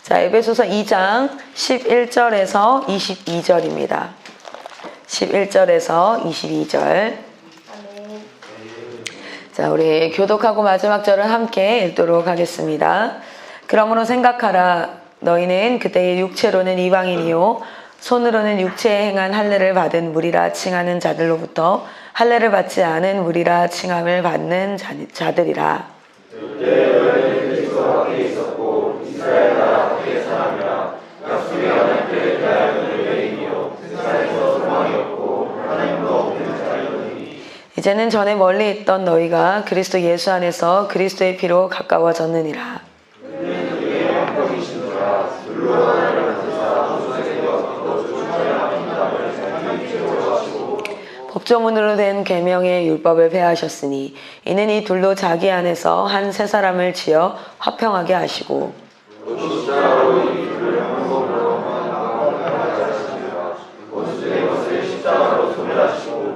자, 에베소서 2장 11절에서 22절입니다. 11절에서 22절. 자, 우리 교독하고 마지막 절을 함께 읽도록 하겠습니다. 그러므로 생각하라. 너희는 그때의 육체로는 이방인이요 손으로는 육체에 행한 할례를 받은 무리라 칭하는 자들로부터 할례를 받지 않은 무리라 칭함을 받는 자들이라. 그때 너희는 그리스도 밖에 있었고 이스라엘 나라 밖에 사람이라 약속의 하나님께 대하여는 외인이요 세상에서 소망이 없고 하나님도 없는 자이오니. 이제는 전에 멀리 있던 너희가 그리스도 예수 안에서 그리스도의 피로 가까워졌느니라. 그는 그의 왕복이시노라. 둘로 하나를 만드사 모세에게 맡기고 조상의 아름다움을 자기 입으로 하시고 법조문으로 된 계명의 율법을 폐하셨으니 이는 이 둘로 자기 안에서 한 세 사람을 지어 화평하게 하시고 십자가로 이 둘을 한 몸으로 하시니라. 원수의 것을 십자가로 소멸하시고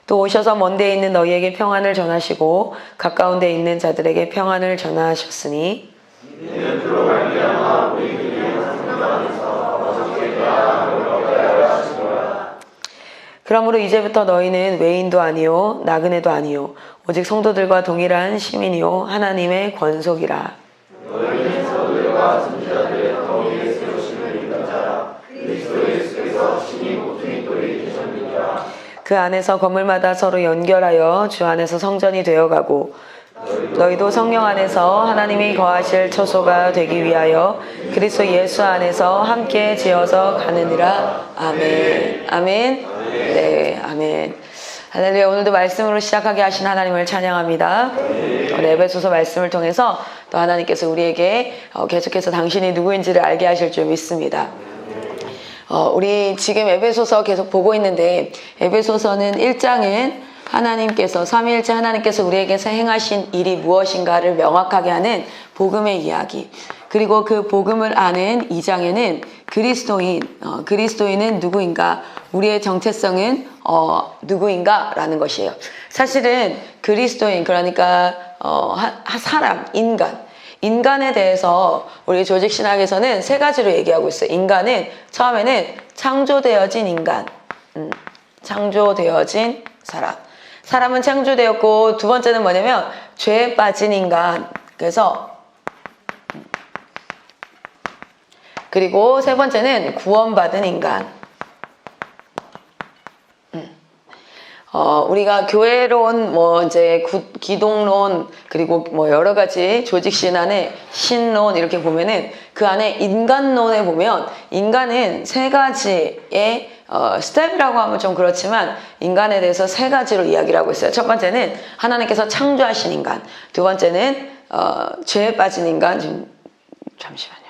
또 오셔서 먼 데 있는 너희에게 평안을 전하시고 가까운 데 있는 자들에게 평안을 전하셨으니 이는 그로 말미암아 우리들이 하나님 안에서 어떻게 대하여 하시노라. 그러므로 이제부터 너희는 외인도 아니요 나그네도 아니요 오직 성도들과 동일한 시민이요 하나님의 권속이라. 너희는 서로들과 선지자들의 더위에 세우심을 입는 자라. 그리스도 예수께서 신이 모퉁이 돌이 되셨느니라. 그 안에서 건물마다 서로 연결하여 주 안에서 성전이 되어가고 너희도 성령 안에서 하나님이 거하실 처소가 되기 위하여 그리스도 예수 안에서 함께 지어서 가느니라. 아멘. 아멘. 네, 아멘. 할렐루야. 오늘도 말씀으로 시작하게 하신 하나님을 찬양합니다. 오늘 에베소서 말씀을 통해서 또 하나님께서 우리에게 계속해서 당신이 누구인지를 알게 하실 줄 믿습니다. 우리 지금 에베소서 계속 보고 있는데 에베소서는 1장은 하나님께서 삼위일체 하나님께서 우리에게서 행하신 일이 무엇인가를 명확하게 하는 복음의 이야기, 그리고 그 복음을 아는 2장에는 그리스도인은 누구인가, 우리의 정체성은 누구인가 라는 것이에요. 사실은 그리스도인, 그러니까 사람, 인간에 대해서 우리 조직신학에서는 세 가지로 얘기하고 있어요. 인간은 처음에는 창조되어진 인간, 창조되어진 사람은 창조되었고, 두 번째는 뭐냐면 죄에 빠진 인간, 그리고 세 번째는 구원받은 인간. 우리가 교회론, 기독론, 그리고 여러 가지 조직신안의 신론 이렇게 보면은 그 안에 인간론에 보면 인간은 세 가지의 스텝이라고 하면 좀 그렇지만 인간에 대해서 세 가지로 이야기를 하고 있어요. 첫 번째는 하나님께서 창조하신 인간. 두 번째는 죄에 빠진 인간. 잠시만요.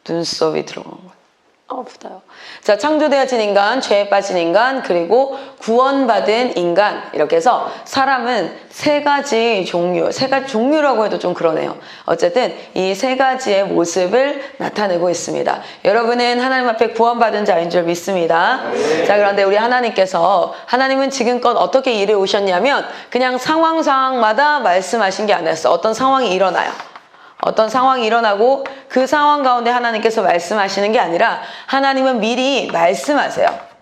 눈썹이 들어간 거. 아프다요. 자, 창조되어진 인간, 죄에 빠진 인간, 그리고 구원받은 인간. 이렇게 해서 사람은 세 가지 종류라고 해도 좀 그러네요. 어쨌든 이 세 가지의 모습을 나타내고 있습니다. 여러분은 하나님 앞에 구원받은 자인 줄 믿습니다. 네. 자, 그런데 우리 하나님은 지금껏 어떻게 일해 오셨냐면 그냥 상황마다 말씀하신 게 아니었어. 어떤 상황이 일어나요. 어떤 상황이 일어나고 그 상황 가운데 하나님께서 말씀하시는 게 아니라 하나님은 미리 말씀하세요.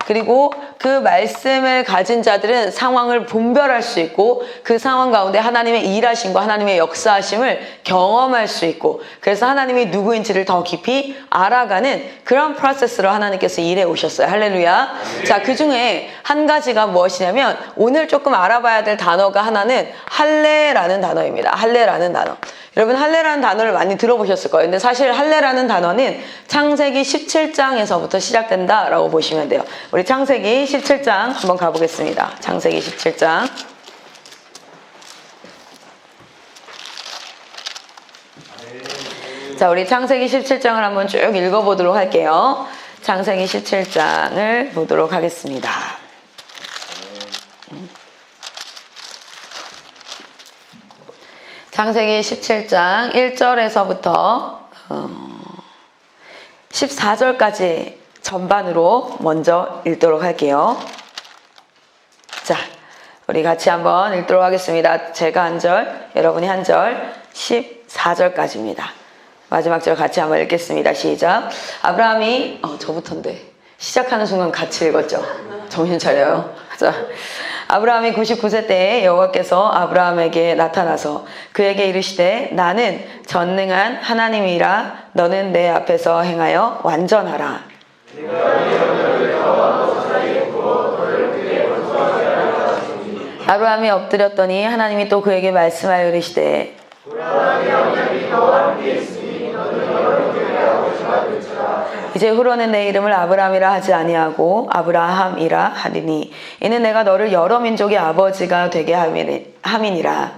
그리고 그 말씀을 가진 자들은 상황을 분별할 수 있고 그 상황 가운데 하나님의 일하심과 하나님의 역사하심을 경험할 수 있고, 그래서 하나님이 누구인지를 더 깊이 알아가는 그런 프로세스로 하나님께서 일해 오셨어요. 할렐루야. 네. 자, 그 중에 한 가지가 무엇이냐면 오늘 조금 알아봐야 될 단어가 하나는 할례라는 단어입니다. 할례라는 단어. 여러분, 할례라는 단어를 많이 들어보셨을 거예요. 근데 사실 할례라는 단어는 창세기 17장에서부터 시작된다라고 보시면 돼요. 우리 창세기 17장 한번 가보겠습니다. 창세기 17장. 자, 우리 창세기 17장을 한번 쭉 읽어보도록 할게요. 창세기 17장을 보도록 하겠습니다. 창세기 17장 1절에서부터 14절까지 전반으로 먼저 읽도록 할게요. 자, 우리 같이 한번 읽도록 하겠습니다. 제가 한 절, 여러분이 한 절, 14절까지입니다. 마지막 절 같이 한번 읽겠습니다. 시작. 아브라함이 저부터인데 시작하는 순간 같이 읽었죠. 정신 차려요. 자, 아브라함이 99세 때에 여호와께서 아브라함에게 나타나서 그에게 이르시되 나는 전능한 하나님이라 너는 내 앞에서 행하여 완전하라. 아브라함이 엎드렸더니 하나님이 또 그에게 말씀하여 이르시되 이제 후로는 내 이름을 아브라함이라 하지 아니하고 아브라함이라 하리니 이는 내가 너를 여러 민족의 아버지가 되게 함이니라.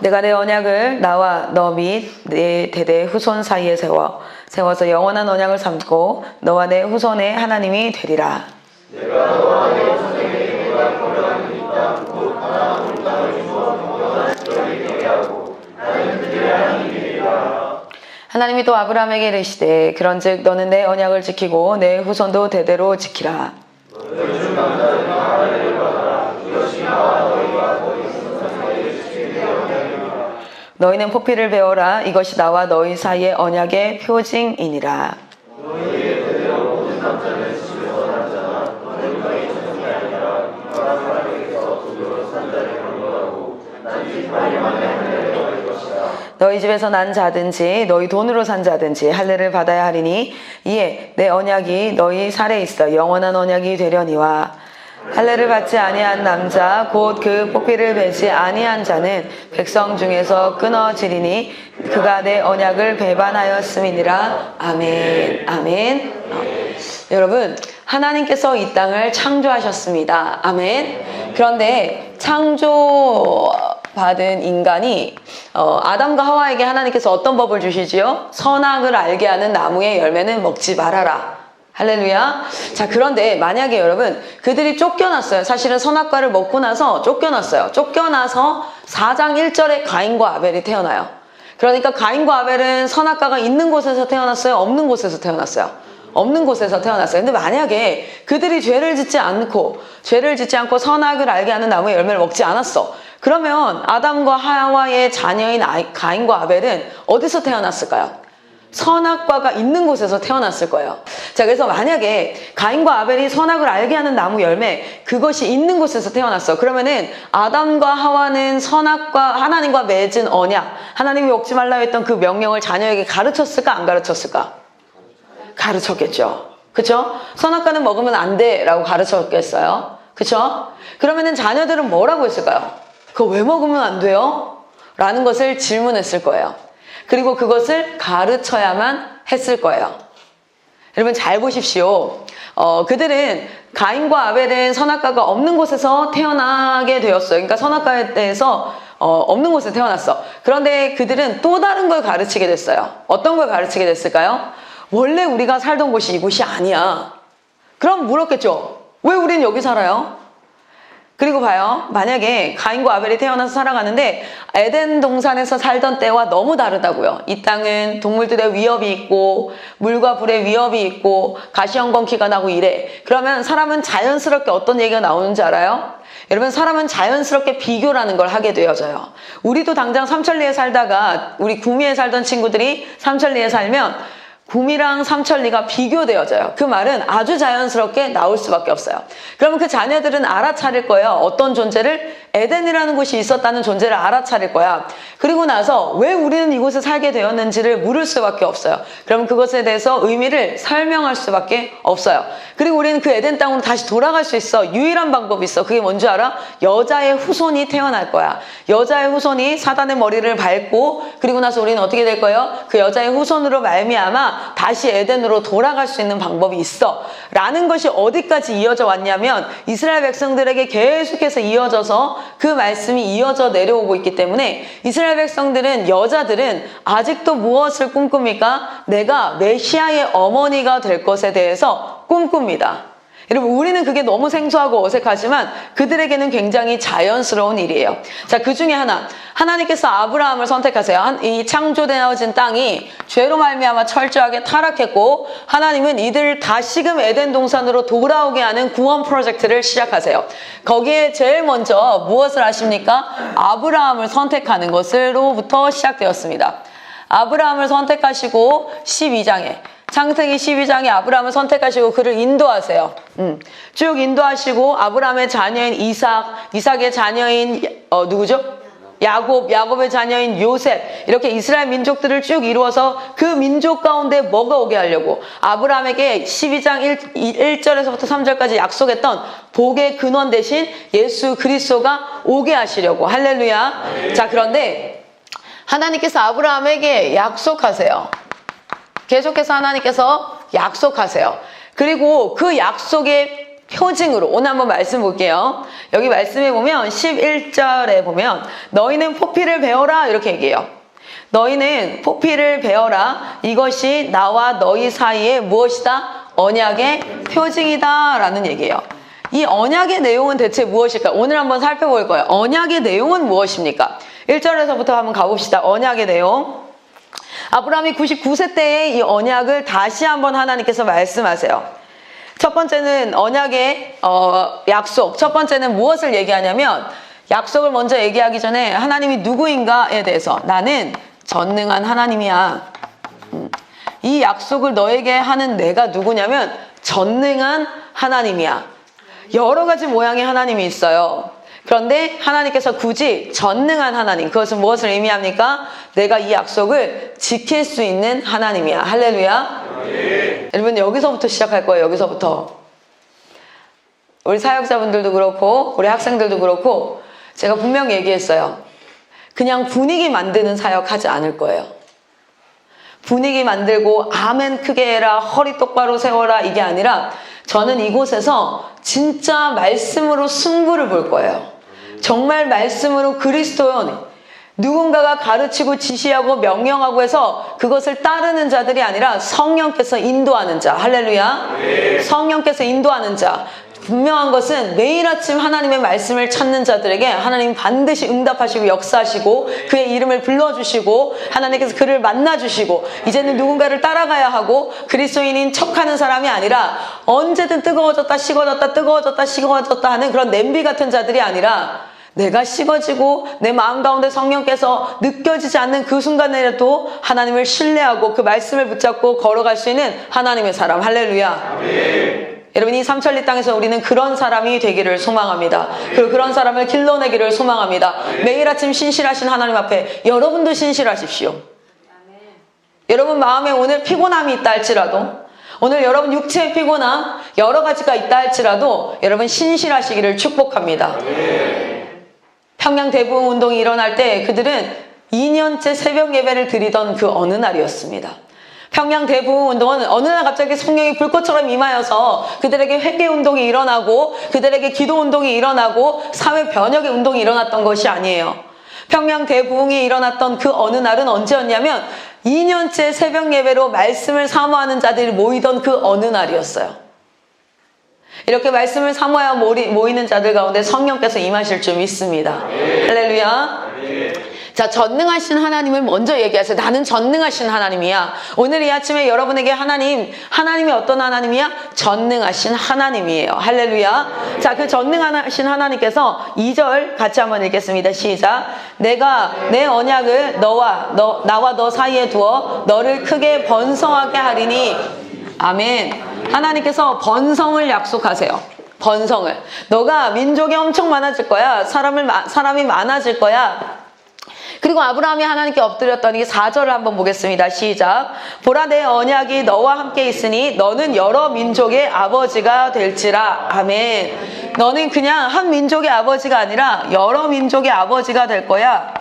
내가 내 언약을 나와 너 및 내 대대 후손 사이에 세워서 영원한 언약을 삼고 너와 내 후손의 하나님이 되리라. 하나님이 또 아브라함에게 이르시되 그런즉 너는 내 언약을 지키고 내 후손도 대대로 지키라. 너희는 포피를 베어라. 이것이 나와 너희 사이의 언약의 표징이니라. 너희 집에서 난 자든지 너희 돈으로 산 자든지 할례를 받아야 하리니 이에 내 언약이 너희 살에 있어 영원한 언약이 되려니와 할례를 받지 아니한 남자 곧 그 포피를 베지 아니한 자는 백성 중에서 끊어지리니 그가 내 언약을 배반하였음이니라. 아멘. 아멘. 여러분, 하나님께서 이 땅을 창조하셨습니다. 아멘. 그런데 창조받은 인간이 아담과 하와에게 하나님께서 어떤 법을 주시지요? 선악을 알게 하는 나무의 열매는 먹지 말아라. 할렐루야. 자, 그런데 만약에 여러분 그들이 쫓겨났어요. 사실은 선악과를 먹고 나서 쫓겨났어요. 쫓겨나서 4장 1절에 가인과 아벨이 태어나요. 그러니까 가인과 아벨은 선악과가 있는 곳에서 태어났어요? 없는 곳에서 태어났어요? 없는 곳에서 태어났어요. 근데 만약에 그들이 죄를 짓지 않고 선악을 알게 하는 나무의 열매를 먹지 않았어. 그러면 아담과 하와의 자녀인 가인과 아벨은 어디서 태어났을까요? 선악과가 있는 곳에서 태어났을 거예요. 자, 그래서 만약에 가인과 아벨이 선악을 알게 하는 나무 열매, 그것이 있는 곳에서 태어났어. 그러면은 아담과 하와는 선악과 하나님과 맺은 언약, 하나님이 먹지 말라 했던 그 명령을 자녀에게 가르쳤을까 안 가르쳤을까? 가르쳤겠죠. 그쵸? 선악과는 먹으면 안 돼라고 가르쳤겠어요. 그쵸? 그러면은 자녀들은 뭐라고 했을까요? 그거 왜 먹으면 안 돼요? 라는 것을 질문했을 거예요. 그리고 그것을 가르쳐야만 했을 거예요. 여러분 잘 보십시오. 그들은 가인과 아벨은 선악과가 없는 곳에서 태어나게 되었어요. 그러니까 선악과에 대해서 없는 곳에 태어났어. 그런데 그들은 또 다른 걸 가르치게 됐어요. 어떤 걸 가르치게 됐을까요? 원래 우리가 살던 곳이 이곳이 아니야. 그럼 물었겠죠. 왜 우린 여기 살아요? 그리고 봐요. 만약에 가인과 아벨이 태어나서 살아가는데 에덴 동산에서 살던 때와 너무 다르다고요. 이 땅은 동물들의 위협이 있고 물과 불의 위협이 있고 가시형건키가 나고 이래. 그러면 사람은 자연스럽게 어떤 얘기가 나오는지 알아요? 여러분, 사람은 자연스럽게 비교라는 걸 하게 되어져요. 우리도 당장 삼천리에 살다가 우리 구미에 살던 친구들이 삼천리에 살면 구미랑 삼천리가 비교되어져요. 그 말은 아주 자연스럽게 나올 수밖에 없어요. 그러면 그 자녀들은 알아차릴 거예요. 어떤 존재를? 에덴이라는 곳이 있었다는 존재를 알아차릴 거야. 그리고 나서 왜 우리는 이곳에 살게 되었는지를 물을 수밖에 없어요. 그럼 그것에 대해서 의미를 설명할 수밖에 없어요. 그리고 우리는 그 에덴 땅으로 다시 돌아갈 수 있어. 유일한 방법이 있어. 그게 뭔지 알아? 여자의 후손이 태어날 거야. 여자의 후손이 사단의 머리를 밟고 그리고 나서 우리는 어떻게 될 거예요? 그 여자의 후손으로 말미암아 다시 에덴으로 돌아갈 수 있는 방법이 있어. 라는 것이 어디까지 이어져 왔냐면 이스라엘 백성들에게 계속해서 이어져서 그 말씀이 이어져 내려오고 있기 때문에 이스라엘 백성들은, 여자들은 아직도 무엇을 꿈꿉니까? 내가 메시아의 어머니가 될 것에 대해서 꿈꿉니다. 여러분, 우리는 그게 너무 생소하고 어색하지만 그들에게는 굉장히 자연스러운 일이에요. 자, 그 중에 하나님께서 아브라함을 선택하세요. 이 창조되어진 땅이 죄로 말미암아 철저하게 타락했고, 하나님은 이들을 다시금 에덴 동산으로 돌아오게 하는 구원 프로젝트를 시작하세요. 거기에 제일 먼저 무엇을 하십니까? 아브라함을 선택하는 것으로부터 시작되었습니다. 아브라함을 선택하시고 12장에 창세기 12장에 아브라함을 선택하시고 그를 인도하세요. 쭉 인도하시고 아브라함의 자녀인 이삭의 자녀인 누구죠? 야곱의 자녀인 요셉, 이렇게 이스라엘 민족들을 쭉 이루어서 그 민족 가운데 뭐가 오게 하려고 아브라함에게 12장 1절에서부터 3절까지 약속했던 복의 근원 대신 예수 그리스도가 오게 하시려고. 할렐루야. 자, 그런데 하나님께서 아브라함에게 약속하세요. 계속해서 하나님께서 약속하세요. 그리고 그 약속의 표징으로 오늘 한번 말씀 볼게요. 여기 말씀에 보면 11절에 보면 너희는 포피를 베어라 이렇게 얘기해요. 너희는 포피를 베어라. 이것이 나와 너희 사이에 무엇이다? 언약의 표징이다 라는 얘기예요. 이 언약의 내용은 대체 무엇일까? 오늘 한번 살펴볼 거예요. 언약의 내용은 무엇입니까? 1절에서부터 한번 가봅시다. 언약의 내용. 아브라함이 99세 때에 이 언약을 다시 한번 하나님께서 말씀하세요. 첫 번째는 언약의 약속. 첫 번째는 무엇을 얘기하냐면 약속을 먼저 얘기하기 전에 하나님이 누구인가에 대해서 나는 전능한 하나님이야. 이 약속을 너에게 하는 내가 누구냐면 전능한 하나님이야. 여러 가지 모양의 하나님이 있어요. 그런데 하나님께서 굳이 전능한 하나님, 그것은 무엇을 의미합니까? 내가 이 약속을 지킬 수 있는 하나님이야. 할렐루야. 네. 여러분, 여기서부터 시작할 거예요. 여기서부터. 우리 사역자분들도 그렇고 우리 학생들도 그렇고 제가 분명히 얘기했어요. 그냥 분위기 만드는 사역 하지 않을 거예요. 분위기 만들고 아멘 크게 해라, 허리 똑바로 세워라, 이게 아니라 저는 이곳에서 진짜 말씀으로 승부를 볼 거예요. 정말 말씀으로 그리스도요, 누군가가 가르치고 지시하고 명령하고 해서 그것을 따르는 자들이 아니라 성령께서 인도하는 자. 할렐루야. 네. 성령께서 인도하는 자. 분명한 것은 매일 아침 하나님의 말씀을 찾는 자들에게 하나님 반드시 응답하시고 역사하시고 그의 이름을 불러주시고 하나님께서 그를 만나주시고 이제는 누군가를 따라가야 하고 그리스도인인 척하는 사람이 아니라 언제든 뜨거워졌다 식어졌다 뜨거워졌다 식어졌다 하는 그런 냄비 같은 자들이 아니라 내가 식어지고 내 마음 가운데 성령께서 느껴지지 않는 그 순간에라도 하나님을 신뢰하고 그 말씀을 붙잡고 걸어갈 수 있는 하나님의 사람. 할렐루야. 아멘. 여러분, 이 삼천리 땅에서 우리는 그런 사람이 되기를 소망합니다. 그리고 그런 사람을 길러내기를 소망합니다. 매일 아침 신실하신 하나님 앞에 여러분도 신실하십시오. 여러분 마음에 오늘 피곤함이 있다 할지라도, 오늘 여러분 육체의 피곤함 여러 가지가 있다 할지라도 여러분 신실하시기를 축복합니다. 평양 대부흥 운동이 일어날 때 그들은 2년째 새벽 예배를 드리던 그 어느 날이었습니다. 평양 대부흥 운동은 어느 날 갑자기 성령이 불꽃처럼 임하여서 그들에게 회개 운동이 일어나고 그들에게 기도 운동이 일어나고 사회 변혁의 운동이 일어났던 것이 아니에요. 평양 대부흥이 일어났던 그 어느 날은 언제였냐면 2년째 새벽 예배로 말씀을 사모하는 자들이 모이던 그 어느 날이었어요. 이렇게 말씀을 사모하여 모이는 자들 가운데 성령께서 임하실 줄 믿습니다. 할렐루야. 자, 전능하신 하나님을 먼저 얘기하세요. 나는 전능하신 하나님이야. 오늘 이 아침에 여러분에게 하나님이 어떤 하나님이야? 전능하신 하나님이에요. 할렐루야. 자, 그 전능하신 하나님께서 2절 같이 한번 읽겠습니다. 시작. 내가 내 언약을 나와 너 사이에 두어 너를 크게 번성하게 하리니. 아멘. 하나님께서 번성을 약속하세요. 번성을. 너가 민족이 엄청 많아질 거야. 사람이 많아질 거야. 그리고 아브라함이 하나님께 엎드렸더니 4절을 한번 보겠습니다. 시작. 보라, 내 언약이 너와 함께 있으니 너는 여러 민족의 아버지가 될지라. 아멘. 너는 그냥 한 민족의 아버지가 아니라 여러 민족의 아버지가 될 거야.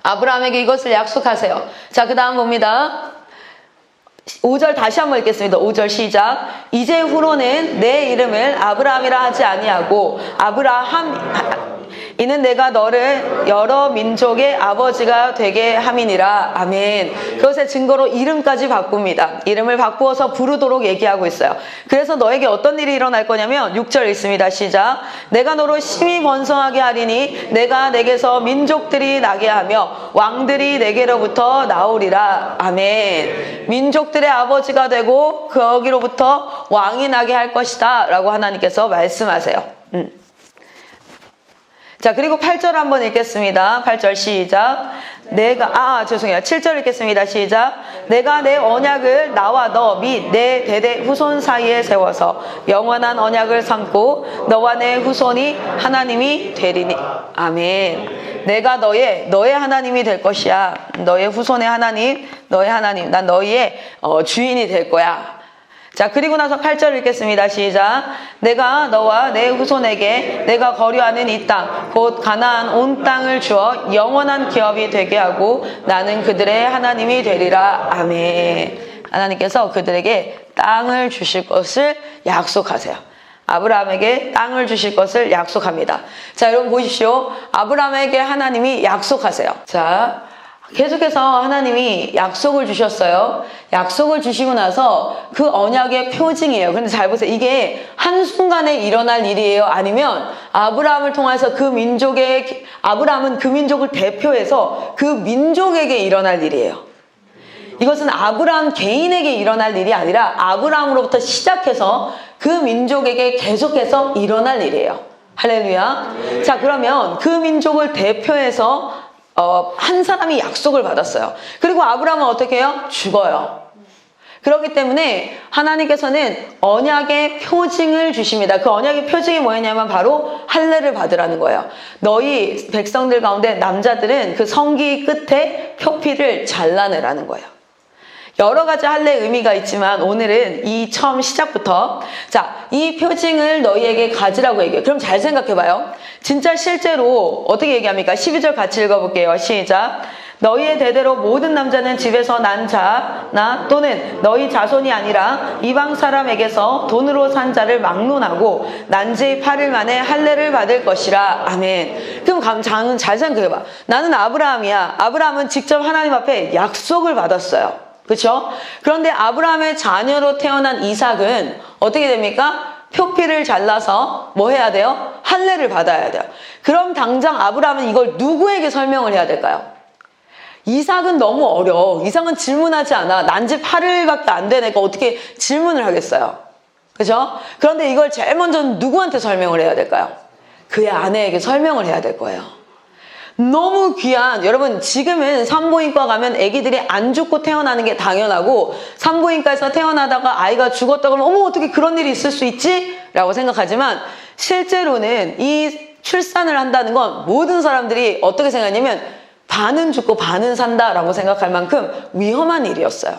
아브라함에게 이것을 약속하세요. 자, 그 다음 봅니다. 5절 다시 한번 읽겠습니다. 5절 시작. 이제 후로는 내 이름을 아브라함이라 하지 아니하고 이는 내가 너를 여러 민족의 아버지가 되게 함이니라. 아멘. 그것의 증거로 이름까지 바꿉니다. 이름을 바꾸어서 부르도록 얘기하고 있어요. 그래서 너에게 어떤 일이 일어날 거냐면 6절 읽습니다. 시작. 내가 너로 심히 번성하게 하리니 내가 내게서 민족들이 나게 하며 왕들이 내게로부터 나오리라. 아멘. 민족들의 아버지가 되고 거기로부터 왕이 나게 할 것이다 라고 하나님께서 말씀하세요. 자, 그리고 8절 한번 읽겠습니다. 8절 시작. 죄송해요. 7절 읽겠습니다. 시작. 내가 내 언약을 나와 너 및 내 대대 후손 사이에 세워서 영원한 언약을 삼고 너와 내 후손이 하나님이 되리니. 아멘. 내가 너의 하나님이 될 것이야. 너의 후손의 하나님, 너의 하나님. 난 너희의 주인이 될 거야. 자, 그리고 나서 8절 읽겠습니다. 시작. 내가 너와 내 후손에게 내가 거류하는 이 땅, 곧 가나안 온 땅을 주어 영원한 기업이 되게 하고 나는 그들의 하나님이 되리라. 아멘. 하나님께서 그들에게 땅을 주실 것을 약속하세요. 아브라함에게 땅을 주실 것을 약속합니다. 자, 여러분 보십시오. 아브라함에게 하나님이 약속하세요. 자, 계속해서 하나님이 약속을 주셨어요. 약속을 주시고 나서 그 언약의 표징이에요. 그런데 잘 보세요. 이게 한순간에 일어날 일이에요? 아니면 아브라함을 통해서 아브라함은 그 민족을 대표해서 그 민족에게 일어날 일이에요. 이것은 아브라함 개인에게 일어날 일이 아니라 아브라함으로부터 시작해서 그 민족에게 계속해서 일어날 일이에요. 할렐루야. 자, 그러면 그 민족을 대표해서 한 사람이 약속을 받았어요. 그리고 아브라함은 어떻게 해요? 죽어요. 그렇기 때문에 하나님께서는 언약의 표징을 주십니다. 그 언약의 표징이 뭐였냐면 바로 할례를 받으라는 거예요. 너희 백성들 가운데 남자들은 그 성기 끝에 표피를 잘라내라는 거예요. 여러 가지 할례 의미가 있지만 오늘은 이 처음 시작부터 이 표징을 너희에게 가지라고 얘기해요. 그럼 잘 생각해봐요. 진짜 실제로 어떻게 얘기합니까? 12절 같이 읽어볼게요. 시작. 너희의 대대로 모든 남자는 집에서 난 자나 또는 너희 자손이 아니라 이방 사람에게서 돈으로 산 자를 막론하고 난 지 8일 만에 할례를 받을 것이라. 아멘. 그럼 잘 생각해봐. 나는 아브라함이야. 아브라함은 직접 하나님 앞에 약속을 받았어요. 그렇죠? 그런데 아브라함의 자녀로 태어난 이삭은 어떻게 됩니까? 표피를 잘라서 뭐 해야 돼요? 할례를 받아야 돼요. 그럼 당장 아브라함은 이걸 누구에게 설명을 해야 될까요? 이삭은 너무 어려워. 이삭은 질문하지 않아. 난지 8일밖에 안 되니까 어떻게 질문을 하겠어요? 그렇죠? 그런데 이걸 제일 먼저 누구한테 설명을 해야 될까요? 그의 아내에게 설명을 해야 될 거예요. 너무 귀한, 여러분 지금은 산부인과 가면 아기들이 안 죽고 태어나는 게 당연하고 산부인과에서 태어나다가 아이가 죽었다 그러면 어머 어떻게 그런 일이 있을 수 있지? 라고 생각하지만 실제로는 이 출산을 한다는 건 모든 사람들이 어떻게 생각하냐면 반은 죽고 반은 산다 라고 생각할 만큼 위험한 일이었어요.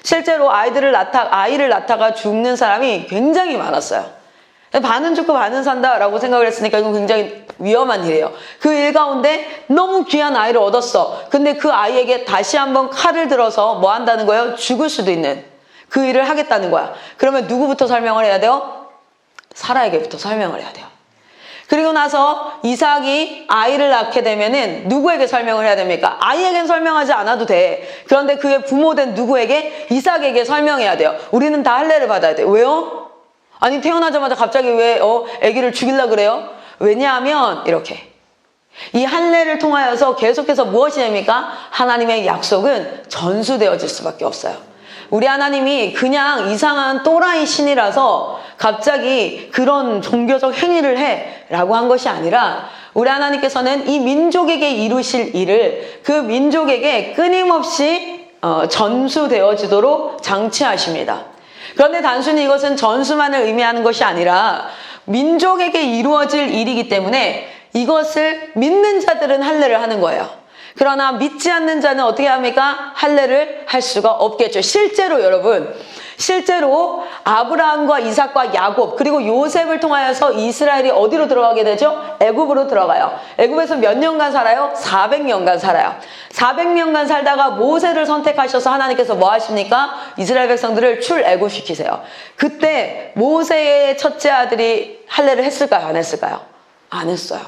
실제로 아이를 낳다가 죽는 사람이 굉장히 많았어요. 반은 죽고 반은 산다라고 생각을 했으니까 이건 굉장히 위험한 일이에요. 그 일 가운데 너무 귀한 아이를 얻었어. 근데 그 아이에게 다시 한번 칼을 들어서 뭐 한다는 거예요? 죽을 수도 있는 그 일을 하겠다는 거야. 그러면 누구부터 설명을 해야 돼요? 사라에게부터 설명을 해야 돼요. 그리고 나서 이삭이 아이를 낳게 되면은 누구에게 설명을 해야 됩니까? 아이에겐 설명하지 않아도 돼. 그런데 그의 부모된 누구에게? 이삭에게 설명해야 돼요. 우리는 다 할례를 받아야 돼요. 왜요? 아니 태어나자마자 갑자기 왜 아기를 죽이려고 그래요? 왜냐하면 이렇게 이 할례를 통하여서 계속해서 무엇이 됩니까? 하나님의 약속은 전수되어질 수밖에 없어요. 우리 하나님이 그냥 이상한 또라이 신이라서 갑자기 그런 종교적 행위를 해 라고 한 것이 아니라 우리 하나님께서는 이 민족에게 이루실 일을 그 민족에게 끊임없이 전수되어지도록 장치하십니다. 그런데 단순히 이것은 전수만을 의미하는 것이 아니라 민족에게 이루어질 일이기 때문에 이것을 믿는 자들은 할례를 하는 거예요. 그러나 믿지 않는 자는 어떻게 합니까? 할례를 할 수가 없겠죠. 실제로 여러분, 실제로 아브라함과 이삭과 야곱 그리고 요셉을 통하여서 이스라엘이 어디로 들어가게 되죠? 애굽으로 들어가요. 애굽에서 몇 년간 살아요? 400년간 살아요. 400년간 살다가 모세를 선택하셔서 하나님께서 뭐 하십니까? 이스라엘 백성들을 출애굽시키세요. 그때 모세의 첫째 아들이 할례를 했을까요? 안 했을까요? 안 했어요.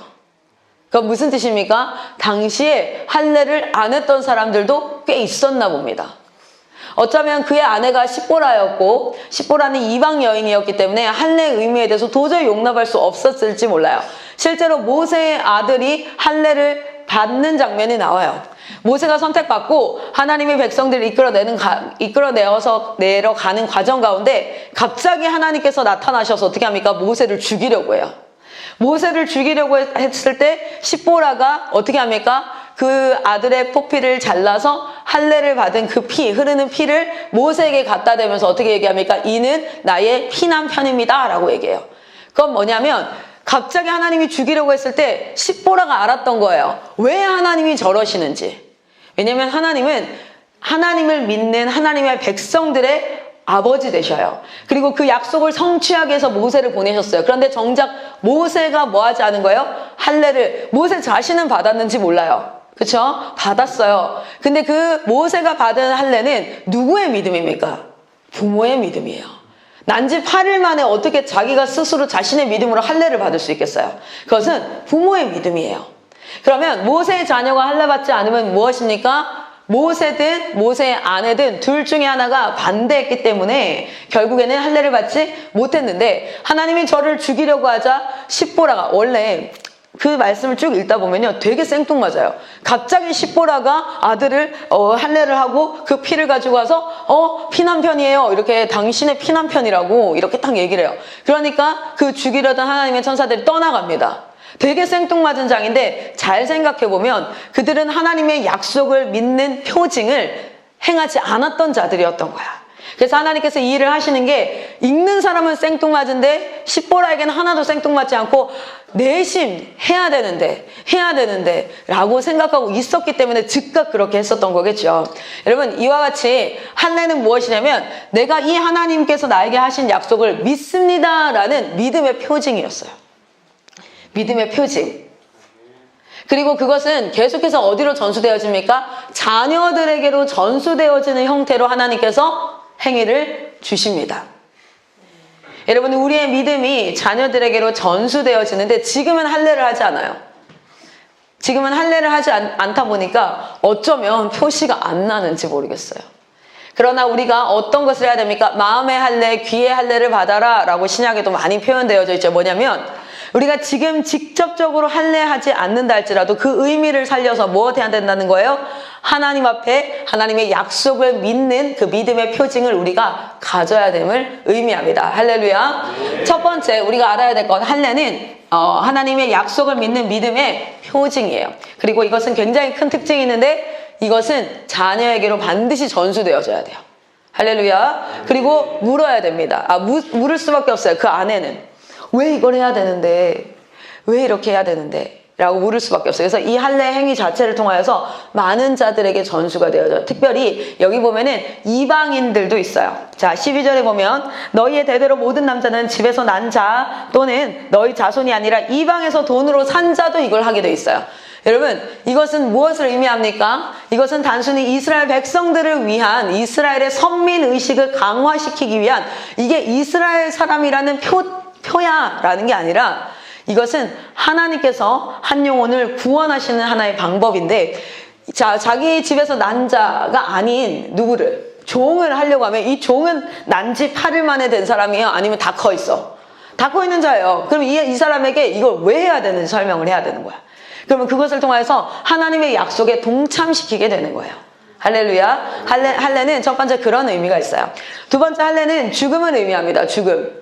그건 무슨 뜻입니까? 당시에 할례를 안 했던 사람들도 꽤 있었나 봅니다. 어쩌면 그의 아내가 십보라였고 십보라는 이방 여인이었기 때문에 할례의 의미에 대해서 도저히 용납할 수 없었을지 몰라요. 실제로 모세의 아들이 할례를 받는 장면이 나와요. 모세가 선택받고 하나님의 백성들을 이끌어내어서 내려가는 과정 가운데 갑자기 하나님께서 나타나셔서 어떻게 합니까? 모세를 죽이려고 해요. 모세를 죽이려고 했을 때 십보라가 어떻게 합니까? 그 아들의 포피를 잘라서 할례를 받은 그 피, 흐르는 피를 모세에게 갖다 대면서 어떻게 얘기합니까? 이는 나의 피난편입니다 라고 얘기해요. 그건 뭐냐면 갑자기 하나님이 죽이려고 했을 때 십보라가 알았던 거예요. 왜 하나님이 저러시는지. 왜냐면 하나님은 하나님을 믿는 하나님의 백성들의 아버지 되셔요. 그리고 그 약속을 성취하기 위해서 모세를 보내셨어요. 그런데 정작 모세가 뭐 하지 않은 거예요? 할례를 모세 자신은 받았는지 몰라요. 그렇죠? 받았어요. 근데 그 모세가 받은 할례는 누구의 믿음입니까? 부모의 믿음이에요. 난지 8일 만에 어떻게 자기가 스스로 자신의 믿음으로 할례를 받을 수 있겠어요? 그것은 부모의 믿음이에요. 그러면 모세의 자녀가 할례 받지 않으면 무엇입니까? 모세든 모세의 아내든 둘 중에 하나가 반대했기 때문에 결국에는 할례를 받지 못했는데 하나님이 저를 죽이려고 하자 십보라가 원래 그 말씀을 쭉 읽다 보면요 되게 생뚱맞아요. 갑자기 십보라가 아들을 할례를 하고 그 피를 가지고 와서 피난편이에요 이렇게 당신의 피난편이라고 이렇게 딱 얘기를 해요. 그러니까 그 죽이려던 하나님의 천사들이 떠나갑니다. 되게 생뚱맞은 장인데 잘 생각해보면 그들은 하나님의 약속을 믿는 표징을 행하지 않았던 자들이었던 거야. 그래서 하나님께서 이 일을 하시는 게 읽는 사람은 생뚱맞은데 십보라에게는 하나도 생뚱맞지 않고 내심 해야 되는데 라고 생각하고 있었기 때문에 즉각 그렇게 했었던 거겠죠. 여러분 이와 같이 할례는 무엇이냐면 내가 이 하나님께서 나에게 하신 약속을 믿습니다 라는 믿음의 표징이었어요. 믿음의 표징. 그리고 그것은 계속해서 어디로 전수되어집니까? 자녀들에게로 전수되어지는 형태로 하나님께서 행위를 주십니다. 여러분 우리의 믿음이 자녀들에게로 전수되어지는데 지금은 할례를 하지 않아요. 지금은 할례를 하지 않다 보니까 어쩌면 표시가 안 나는지 모르겠어요. 그러나 우리가 어떤 것을 해야 됩니까? 마음의 할례, 귀의 할례를 받아라 라고 신약에도 많이 표현되어져 있죠. 뭐냐면 우리가 지금 직접적으로 할례하지 않는다 할지라도 그 의미를 살려서 무엇 해야 된다는 거예요? 하나님 앞에 하나님의 약속을 믿는 그 믿음의 표징을 우리가 가져야 됨을 의미합니다. 할렐루야. 첫 번째 우리가 알아야 될 건 할례는 하나님의 약속을 믿는 믿음의 표징이에요. 그리고 이것은 굉장히 큰 특징이 있는데 이것은 자녀에게로 반드시 전수되어져야 돼요. 할렐루야. 그리고 물어야 됩니다. 물을 수밖에 없어요. 그 아내는. 왜 이걸 해야 되는데? 왜 이렇게 해야 되는데? 라고 물을 수밖에 없어요. 그래서 이 할례 행위 자체를 통하여서 많은 자들에게 전수가 되어져요. 특별히 여기 보면은 이방인들도 있어요. 자, 12절에 보면 너희의 대대로 모든 남자는 집에서 난 자 또는 너희 자손이 아니라 이방에서 돈으로 산 자도 이걸 하게 돼 있어요. 여러분 이것은 무엇을 의미합니까? 이것은 단순히 이스라엘 백성들을 위한 이스라엘의 선민의식을 강화시키기 위한 이게 이스라엘 사람이라는 표야라는 게 아니라 이것은 하나님께서 한 영혼을 구원하시는 하나의 방법인데 자기 집에서 난 자가 아닌 누구를 종을 하려고 하면 이 종은 난 지 8일 만에 된 사람이에요? 아니면 다 커 있어? 다 커 있는 자예요. 그럼 이 사람에게 이걸 왜 해야 되는지 설명을 해야 되는 거야. 그러면 그것을 통해서 하나님의 약속에 동참시키게 되는 거예요. 할렐루야. 할례는 첫 번째 그런 의미가 있어요. 두 번째 할례는 죽음을 의미합니다. 죽음.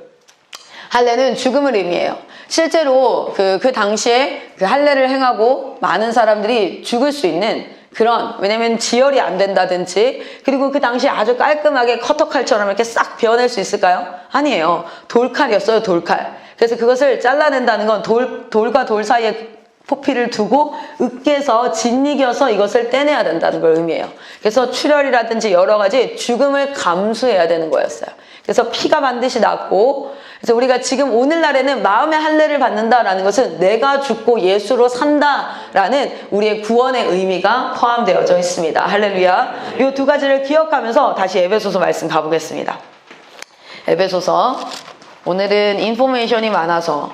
할례는 죽음을 의미해요. 실제로 그 당시에 그 할례를 행하고 많은 사람들이 죽을 수 있는 그런, 왜냐면 지혈이 안 된다든지, 그리고 그 당시에 아주 깔끔하게 커터칼처럼 이렇게 싹 베어낼 수 있을까요? 아니에요. 돌칼이었어요, 돌칼. 그래서 그것을 잘라낸다는 건 돌과 돌 사이에 포피를 두고 으깨서 짓이겨서 이것을 떼내야 된다는 걸 의미해요. 그래서 출혈이라든지 여러 가지 죽음을 감수해야 되는 거였어요. 그래서 피가 반드시 났고, 그래서 우리가 지금 오늘날에는 마음의 할례를 받는다라는 것은 내가 죽고 예수로 산다라는 우리의 구원의 의미가 포함되어져 있습니다. 할렐루야. 이 두 가지를 기억하면서 다시 에베소서 말씀 가보겠습니다. 에베소서. 오늘은 인포메이션이 많아서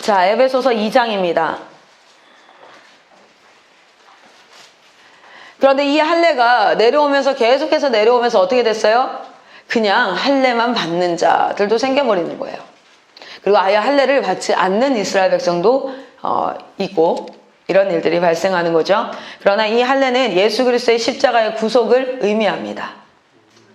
자, 에베소서 2장입니다. 그런데 이 할례가 내려오면서 계속해서 내려오면서 어떻게 됐어요? 그냥 할례만 받는 자들도 생겨버리는 거예요. 그리고 아예 할례를 받지 않는 이스라엘 백성도 있고 이런 일들이 발생하는 거죠. 그러나 이 할례는 예수 그리스도의 십자가의 구속을 의미합니다.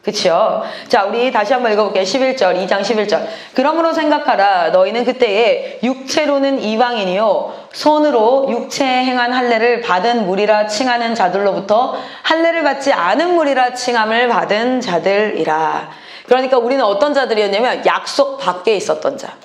그쵸? 자, 우리 다시 한번 읽어볼게요. 11절, 2장 11절. 그러므로 생각하라. 너희는 그때에 육체로는 이방인이요 손으로 육체에 행한 할례를 받은 무리라 칭하는 자들로부터 할례를 받지 않은 무리라 칭함을 받은 자들이라. 그러니까 우리는 어떤 자들이었냐면 약속 밖에 있었던 자.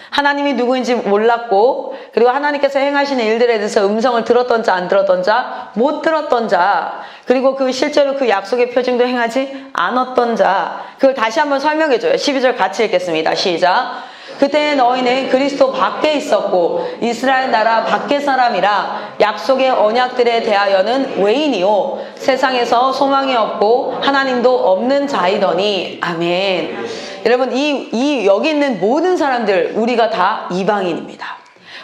하나님이 누구인지 몰랐고, 그리고 하나님께서 행하시는 일들에 대해서 음성을 들었던 자, 안 들었던 자, 못 들었던 자, 그리고 실제로 그 약속의 표징도 행하지 않았던 자. 그걸 다시 한번 설명해줘요. 12절 같이 읽겠습니다. 시작. 그때 너희는 그리스도 밖에 있었고 이스라엘 나라 밖의 사람이라 약속의 언약들에 대하여는 외인이요 세상에서 소망이 없고 하나님도 없는 자이더니. 아멘. 여러분, 여기 있는 모든 사람들, 우리가 다 이방인입니다.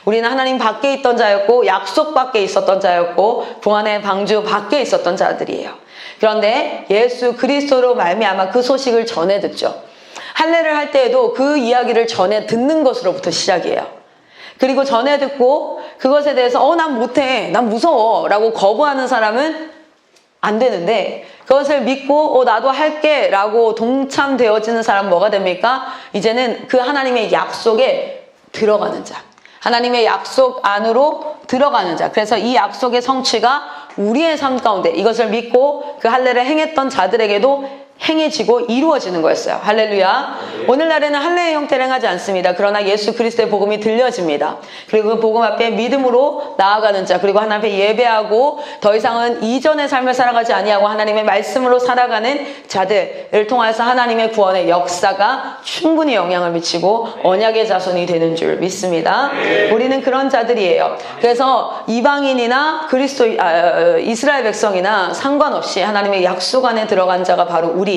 우리는 하나님 밖에 있던 자였고 약속 밖에 있었던 자였고 구원의 방주 밖에 있었던 자들이에요. 그런데 예수 그리스도로 말미암아 그 소식을 전해 듣죠. 할례를 할 때에도 그 이야기를 전해 듣는 것으로부터 시작이에요. 그리고 전해 듣고 그것에 대해서 난 못해, 난 무서워 라고 거부하는 사람은 안 되는데, 그것을 믿고 나도 할게 라고 동참되어지는 사람은 뭐가 됩니까? 이제는 그 하나님의 약속에 들어가는 자, 하나님의 약속 안으로 들어가는 자. 그래서 이 약속의 성취가 우리의 삶 가운데 이것을 믿고 그 할례를 행했던 자들에게도 행해지고 이루어지는 거였어요. 할렐루야. 오늘날에는 할례의 형태를 행하지 않습니다. 그러나 예수 그리스도의 복음이 들려집니다. 그리고 그 복음 앞에 믿음으로 나아가는 자, 그리고 하나님 앞에 예배하고 더 이상은 이전의 삶을 살아가지 아니하고 하나님의 말씀으로 살아가는 자들을 통해서 하나님의 구원의 역사가 충분히 영향을 미치고 언약의 자손이 되는 줄 믿습니다. 우리는 그런 자들이에요. 그래서 이방인이나 이스라엘 백성이나 상관없이 하나님의 약속 안에 들어간 자가 바로 우리이다.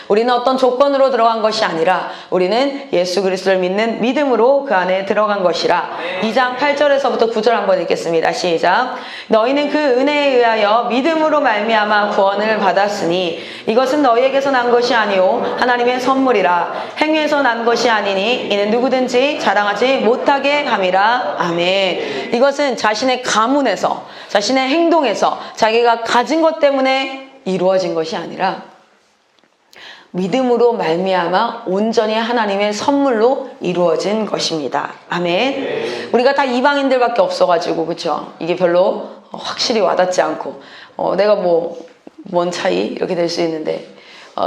우리는 어떤 조건으로 들어간 것이 아니라 우리는 예수 그리스도를 믿는 믿음으로 그 안에 들어간 것이라. 2장 8절에서부터 9절 한번 읽겠습니다. 시작. 너희는 그 은혜에 의하여 믿음으로 말미암아 구원을 받았으니 이것은 너희에게서 난 것이 아니오 하나님의 선물이라. 행위에서 난 것이 아니니 이는 누구든지 자랑하지 못하게 함이라. 아멘. 이것은 자신의 가문에서, 자신의 행동에서, 자기가 가진 것 때문에 이루어진 것이 아니라 믿음으로 말미암아 온전히 하나님의 선물로 이루어진 것입니다. 아멘. 우리가 다 이방인들밖에 없어가지고, 그쵸? 이게 별로 확실히 와닿지 않고 내가 뭔 차이? 이렇게 될 수 있는데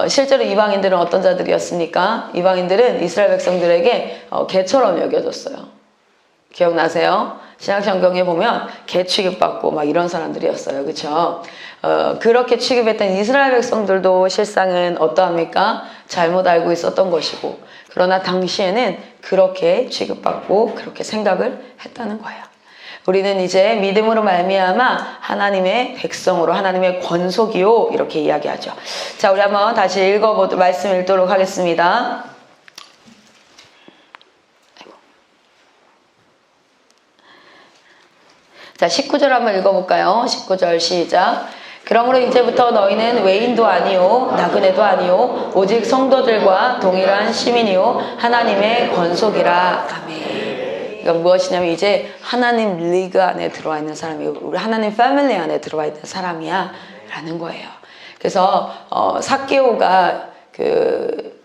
실제로 이방인들은 어떤 자들이었습니까? 이방인들은 이스라엘 백성들에게 개처럼 여겨졌어요. 기억나세요? 신약성경에 보면 개 취급받고 막 이런 사람들이었어요. 그쵸? 그렇게 취급했던 이스라엘 백성들도 실상은 어떠합니까? 잘못 알고 있었던 것이고, 그러나 당시에는 그렇게 취급받고 그렇게 생각을 했다는 거예요. 우리는 이제 믿음으로 말미암아 하나님의 백성으로, 하나님의 권속이요, 이렇게 이야기하죠. 자, 우리 한번 다시 말씀 읽도록 하겠습니다. 자, 19절 한번 읽어볼까요? 19절 시작. 그러므로 이제부터 너희는 외인도 아니요 나그네도 아니요 오직 성도들과 동일한 시민이요 하나님의 권속이라. 아멘. 이건 무엇이냐면 이제 하나님 리그 안에 들어와 있는 사람이고 우리 하나님 패밀리 안에 들어와 있는 사람이야 라는 거예요. 그래서 삭개오가 그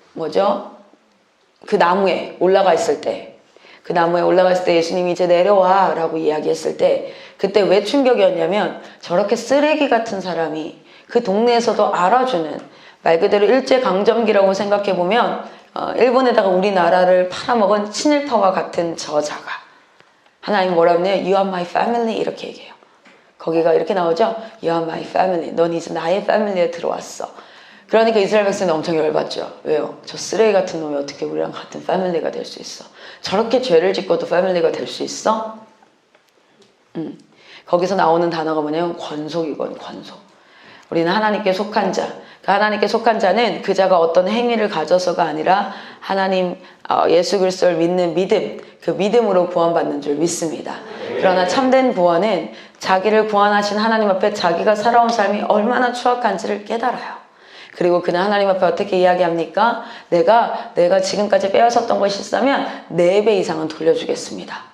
나무에 올라가 있을 때, 그 나무에 올라갔을 때 예수님이 이제 내려와 라고 이야기했을 때 그때 왜 충격이었냐면, 저렇게 쓰레기 같은 사람이 그 동네에서도 알아주는, 말 그대로 일제강점기라고 생각해보면 일본에다가 우리나라를 팔아먹은 친일파와 같은 저자가 하나님 뭐라고 하냐면 You are my family 이렇게 얘기해요. 거기가 이렇게 나오죠. You are my family. 넌 이제 나의 패밀리에 들어왔어. 그러니까 이스라엘 백성이 엄청 열받죠. 왜요? 저 쓰레기 같은 놈이 어떻게 우리랑 같은 패밀리가 될 수 있어? 저렇게 죄를 짓고도 패밀리가 될 수 있어? 거기서 나오는 단어가 뭐냐면 권속이거든. 권속. 우리는 하나님께 속한 자, 하나님께 속한 자는 그 자가 어떤 행위를 가져서가 아니라 하나님 예수 그리스도를 믿는 믿음, 그 믿음으로 구원받는 줄 믿습니다. 그러나 참된 구원은 자기를 구원하신 하나님 앞에 자기가 살아온 삶이 얼마나 추악한지를 깨달아요. 그리고 그는 하나님 앞에 어떻게 이야기합니까? 내가 지금까지 빼앗았던 것이 있다면 4배 이상은 돌려주겠습니다.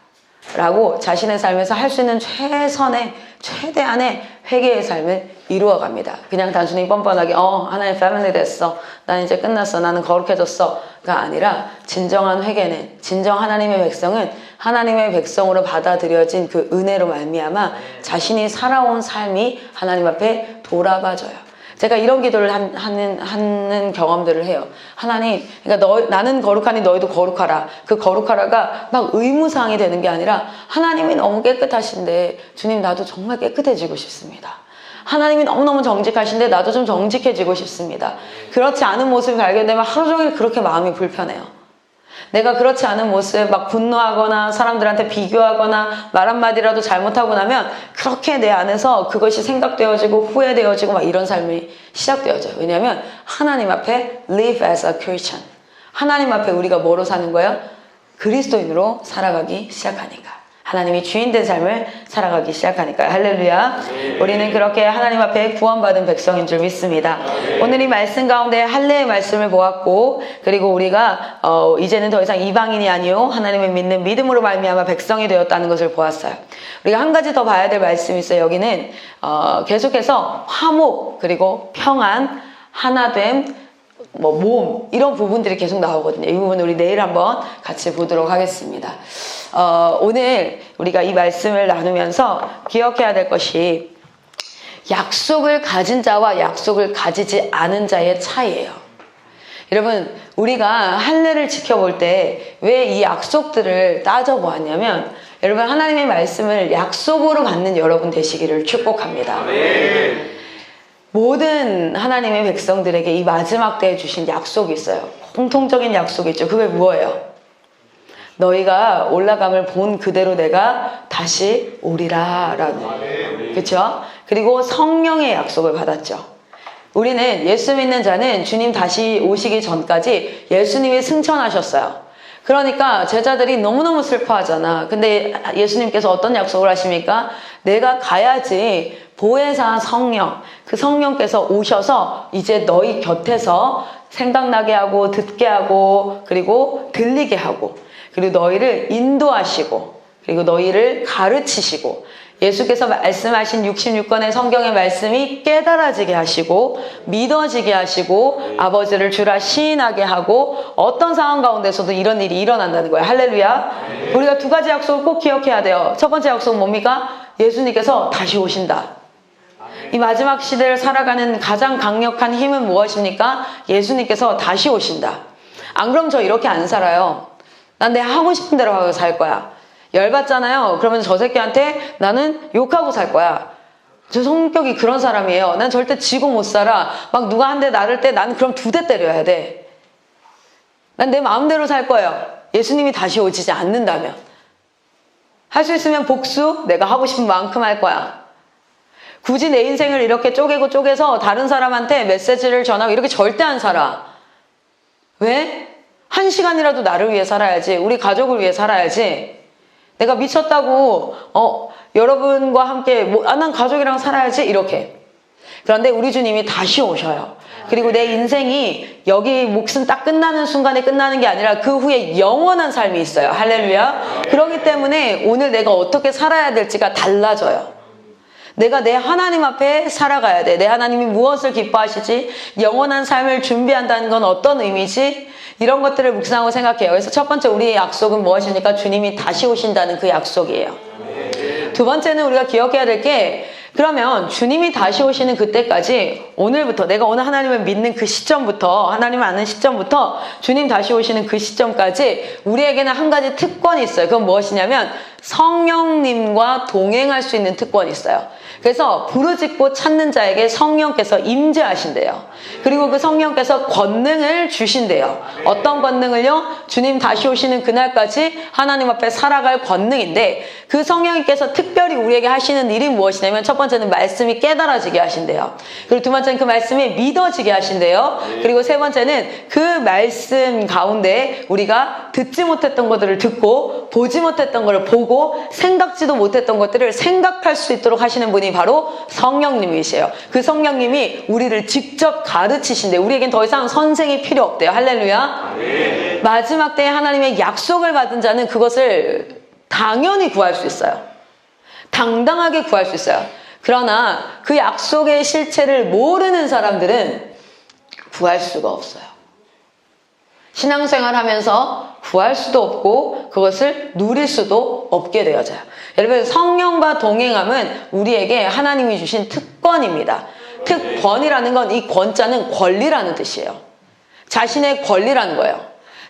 라고 자신의 삶에서 할 수 있는 최선의 최대한의 회개의 삶을 이루어갑니다. 그냥 단순히 뻔뻔하게 하나님 패밀리 됐어, 난 이제 끝났어, 나는 거룩해졌어 가 아니라 진정한 회개는, 진정 하나님의 백성은 하나님의 백성으로 받아들여진 그 은혜로 말미암아 자신이 살아온 삶이 하나님 앞에 돌아봐져요. 제가 이런 기도를 하는 경험들을 해요. 하나님, 그러니까 나는 거룩하니 너희도 거룩하라. 그 거룩하라가 막 의무사항이 되는 게 아니라 하나님이 너무 깨끗하신데 주님 나도 정말 깨끗해지고 싶습니다. 하나님이 너무너무 정직하신데 나도 좀 정직해지고 싶습니다. 그렇지 않은 모습이 발견되면 하루 종일 그렇게 마음이 불편해요. 내가 그렇지 않은 모습, 막 분노하거나 사람들한테 비교하거나 말 한마디라도 잘못하고 나면 그렇게 내 안에서 그것이 생각되어지고 후회되어지고 막 이런 삶이 시작되어져요. 왜냐하면 하나님 앞에 live as a Christian. 하나님 앞에 우리가 뭐로 사는 거예요? 그리스도인으로 살아가기 시작하니까. 하나님이 주인된 삶을 살아가기 시작하니까요. 할렐루야. 우리는 그렇게 하나님 앞에 구원받은 백성인 줄 믿습니다. 오늘 이 말씀 가운데 할례의 말씀을 보았고, 그리고 우리가 이제는 더 이상 이방인이 아니요 하나님을 믿는 믿음으로 말미암아 백성이 되었다는 것을 보았어요. 우리가 한 가지 더 봐야 될 말씀이 있어요. 여기는 계속해서 화목, 그리고 평안, 하나됨, 모험, 이런 부분들이 계속 나오거든요. 이 부분은 우리 내일 한번 같이 보도록 하겠습니다. 오늘 우리가 이 말씀을 나누면서 기억해야 될 것이 약속을 가진 자와 약속을 가지지 않은 자의 차이예요. 여러분, 우리가 할례를 지켜볼 때 왜 이 약속들을 따져보았냐면, 여러분 하나님의 말씀을 약속으로 받는 여러분 되시기를 축복합니다. 모든 하나님의 백성들에게 이 마지막 때에 주신 약속이 있어요. 공통적인 약속이 있죠. 그게 뭐예요? 너희가 올라감을 본 그대로 내가 다시 오리라 라는, 그렇죠? 그리고 성령의 약속을 받았죠. 우리는 예수 믿는 자는 주님 다시 오시기 전까지 예수님이 승천하셨어요. 그러니까 제자들이 너무너무 슬퍼하잖아. 근데 예수님께서 어떤 약속을 하십니까? 내가 가야지 보혜사 성령, 그 성령께서 오셔서 이제 너희 곁에서 생각나게 하고 듣게 하고 그리고 들리게 하고 그리고 너희를 인도하시고 그리고 너희를 가르치시고 예수께서 말씀하신 66권의 성경의 말씀이 깨달아지게 하시고 믿어지게 하시고 아버지를 주라 시인하게 하고 어떤 상황 가운데서도 이런 일이 일어난다는 거예요. 할렐루야. 우리가 2가지 약속을 꼭 기억해야 돼요. 첫 번째 약속은 뭡니까? 예수님께서 다시 오신다. 이 마지막 시대를 살아가는 가장 강력한 힘은 무엇입니까? 예수님께서 다시 오신다. 안 그럼 저 이렇게 안 살아요. 난 내 하고 싶은 대로 하고 살 거야. 열받잖아요. 그러면 저 새끼한테 나는 욕하고 살 거야. 저 성격이 그런 사람이에요. 난 절대 지고 못 살아. 막 누가 한 대 나를 때 나는 그럼 2대 때려야 돼. 난 내 마음대로 살 거예요. 예수님이 다시 오시지 않는다면. 할 수 있으면 복수, 내가 하고 싶은 만큼 할 거야. 굳이 내 인생을 이렇게 쪼개서 다른 사람한테 메시지를 전하고 이렇게 절대 안 살아. 왜? 1시간이라도 나를 위해 살아야지. 우리 가족을 위해 살아야지. 내가 미쳤다고 여러분과 함께 난 가족이랑 살아야지 이렇게. 그런데 우리 주님이 다시 오셔요. 그리고 내 인생이 여기 목숨 딱 끝나는 순간에 끝나는 게 아니라 그 후에 영원한 삶이 있어요. 할렐루야. 그렇기 때문에 오늘 내가 어떻게 살아야 될지가 달라져요. 내가 내 하나님 앞에 살아가야 돼. 내 하나님이 무엇을 기뻐하시지? 영원한 삶을 준비한다는 건 어떤 의미지? 이런 것들을 묵상하고 생각해요. 그래서 첫 번째 우리의 약속은 무엇입니까? 주님이 다시 오신다는 그 약속이에요. 2번째는 우리가 기억해야 될 게, 그러면 주님이 다시 오시는 그때까지 오늘부터 내가 오늘 하나님을 믿는 그 시점부터, 하나님을 아는 시점부터 주님 다시 오시는 그 시점까지 우리에게는 한 가지 특권이 있어요. 그건 무엇이냐면 성령님과 동행할 수 있는 특권이 있어요. 그래서 부르짖고 찾는 자에게 성령께서 임재하신대요. 그리고 그 성령께서 권능을 주신대요. 어떤 권능을요? 주님 다시 오시는 그날까지 하나님 앞에 살아갈 권능인데, 그 성령님께서 특별히 우리에게 하시는 일이 무엇이냐면, 첫 번째는 말씀이 깨달아지게 하신대요. 그리고 두 번째는 그 말씀이 믿어지게 하신대요. 그리고 세 번째는 그 말씀 가운데 우리가 듣지 못했던 것들을 듣고 보지 못했던 것을 보고 생각지도 못했던 것들을 생각할 수 있도록 하시는 분이 바로 성령님이세요. 그 성령님이 우리를 직접 가르치신대. 우리에겐 더 이상 선생이 필요 없대요. 할렐루야. 아멘. 마지막 때에 하나님의 약속을 받은 자는 그것을 당연히 구할 수 있어요. 당당하게 구할 수 있어요. 그러나 그 약속의 실체를 모르는 사람들은 구할 수가 없어요. 신앙생활 하면서 구할 수도 없고 그것을 누릴 수도 없게 되어져요. 여러분, 성령과 동행함은 우리에게 하나님이 주신 특권입니다. 특권이라는 건, 이 권자는 권리라는 뜻이에요. 자신의 권리라는 거예요.